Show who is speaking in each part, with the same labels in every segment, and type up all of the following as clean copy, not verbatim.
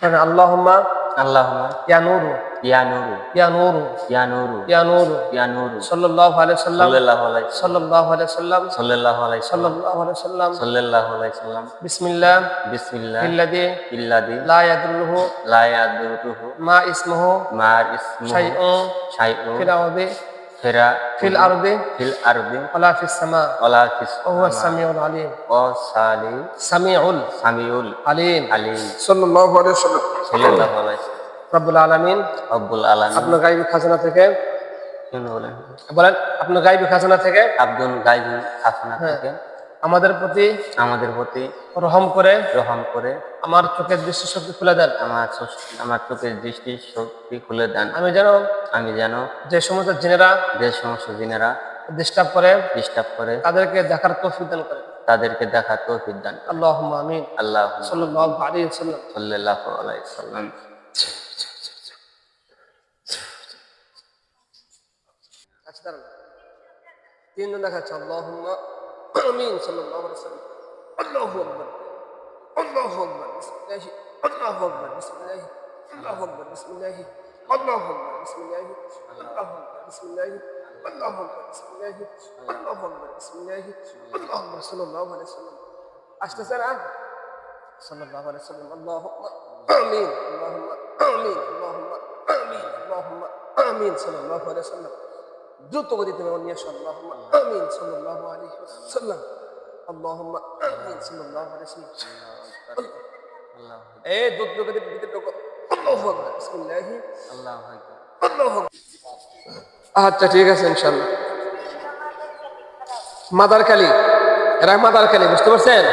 Speaker 1: আল্লাহুম্মা
Speaker 2: আল্লাহুম্মা
Speaker 1: ইয়া নূরু
Speaker 2: ইয়া নূরু
Speaker 1: ইয়া নূরু
Speaker 2: ইয়া নূরু
Speaker 1: ইয়া নূরু
Speaker 2: ইয়া নূরু
Speaker 1: সাল্লাল্লাহু আলাইহি সাল্লাম
Speaker 2: সাল্লাল্লাহু আলাইহি
Speaker 1: সাল্লাল্লাহু আলাইহি সাল্লাম
Speaker 2: সাল্লাল্লাহু আলাইহি
Speaker 1: সাল্লাল্লাহু আলাইহি সাল্লাম
Speaker 2: সাল্লাল্লাহু আলাইহি সাল্লাম
Speaker 1: বিসমিল্লাহ
Speaker 2: বিসমিল্লাহ
Speaker 1: ইল্লাযী
Speaker 2: ইল্লাযী
Speaker 1: লা ইয়াদুররুহু
Speaker 2: লা ইয়াদুরুহু
Speaker 1: মা ইসমুহু
Speaker 2: মা ইসমুহু
Speaker 1: শাইউন
Speaker 2: শাইউন
Speaker 1: ফিল আরদি
Speaker 2: ফিরা
Speaker 1: ফিল আরদি
Speaker 2: ফিল আরদি
Speaker 1: ওয়ালা ফিস সামা
Speaker 2: ওয়ালা ফিস
Speaker 1: ওয়া হুয়া সামিউল আলিম
Speaker 2: ও সালি
Speaker 1: সামিউল
Speaker 2: সামিউল
Speaker 1: আলিম
Speaker 2: আলিম
Speaker 1: সাল্লাল্লাহু আলাইহি সাল্লাম
Speaker 2: সাল্লাল্লাহু আলাইহি
Speaker 1: রব্বুল আলামিন
Speaker 2: রব্বুল আলামিন
Speaker 1: আপনার গায়বী খাজানা থেকে
Speaker 2: বলেন
Speaker 1: আপনার গায়বী খাজানা থেকে
Speaker 2: আব্দুল গায়বী খাজানা থেকে
Speaker 1: আমাদের প্রতি রহম করে আমার চোখের দৃষ্টি শক্তি খুলে দেন
Speaker 2: আমার চোখের দৃষ্টি শক্তি খুলে দেন আমি যেন
Speaker 1: যে সমস্ত জিনেরা ডিস্টার্ব করে তাদেরকে দেখার তৌফিক দান আল্লাহুম্মা আমিন সাল্লাল্লাহু আলাইহি ওয়াসাল্লাম আচ্ছা দাঁড়ান তিনজন দেখাচ্ছে আল্লাহুম্মা আমিন সাল্লাল্লাহু আলাইহি ওয়াসাল্লাম আল্লাহু আকবার আল্লাহু আকবার বিসমিল্লাহ আল্লাহু আকবার বিসমিল্লাহ আল্লাহু আকবার বিসমিল্লাহ আল্লাহু আকবার বিসমিল্লাহ আল্লাহু আকবার বিসমিল্লাহ আল্লাহু আকবার বিসমিল্লাহ আল্লাহু আকবার বিসমিল্লাহ আল্লাহু আকবার সাল্লাল্লাহু আলাইহি ওয়াসাল্লাম আসতেছে না সাল্লাল্লাহু আলাইহি ওয়াসাল্লাম আল্লাহুম্মা আমিন আল্লাহুম্মা আমিন আল্লাহুম্মা আমিন আল্লাহুম্মা আমিন সাল্লাল্লাহু আলাইহি ওয়াসাল্লাম দ্রুত গতিতে নিয়ে আল্লাহুম্মা আমিন সাল্লাল্লাহু আলাইহি ওয়াসাল্লাম আল্লাহুম্মা আমিন সাল্লাল্লাহু আলাইহি ওয়াসাল্লাম এই দ্রুত গতিতে ভিতরে আল্লাহু আকবার বিসমিল্লাহ আল্লাহু আকবার আল্লাহু আকবার আচ্ছা ঠিক আছে ইনশাআল্লাহ মাদারকালী বুঝতে পারছেন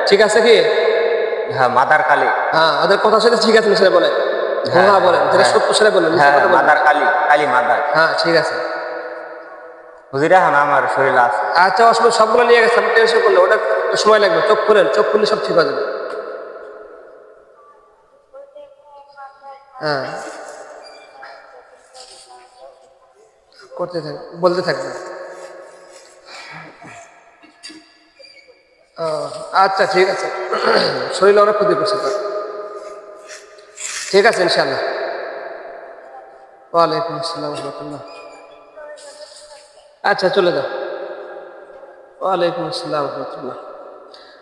Speaker 1: ঠিক আছে কি
Speaker 2: হ্যাঁ মাদারকালী
Speaker 1: ওদের কথা সাথে ঠিক আছে মিশরে বলে হ্যাঁ বলেন যেটা সত্য সেটা বলেন
Speaker 2: মাদারকালী কালী মাদার
Speaker 1: ঠিক আছে
Speaker 2: হুজুরা আমার শরীর আছে
Speaker 1: আচ্ছা আসলে সবগুলো নিয়ে গেছে টেনশন করলে ওটা সময় লাগবে চোখ খুললে সব ঠিক হয়ে যাবে করতে থাকবে বলতে থাকবে আচ্ছা ঠিক আছে শরীরে অনেক ক্ষতি করছে তো ঠিক আছে ইনশাআল্লাহ ওয়ালাইকুম আসসালাম ওয়া রাহমাতুল্লাহ আচ্ছা চলে যাও ওয়ালাইকুম আসসালাম ওয়া রাহমাতুল্লাহ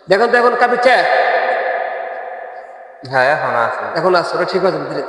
Speaker 1: দেখুন তো এখন কাঁপিচ্ছে
Speaker 2: হ্যাঁ এখন আছে
Speaker 1: ওটা ঠিক আছে ধীরে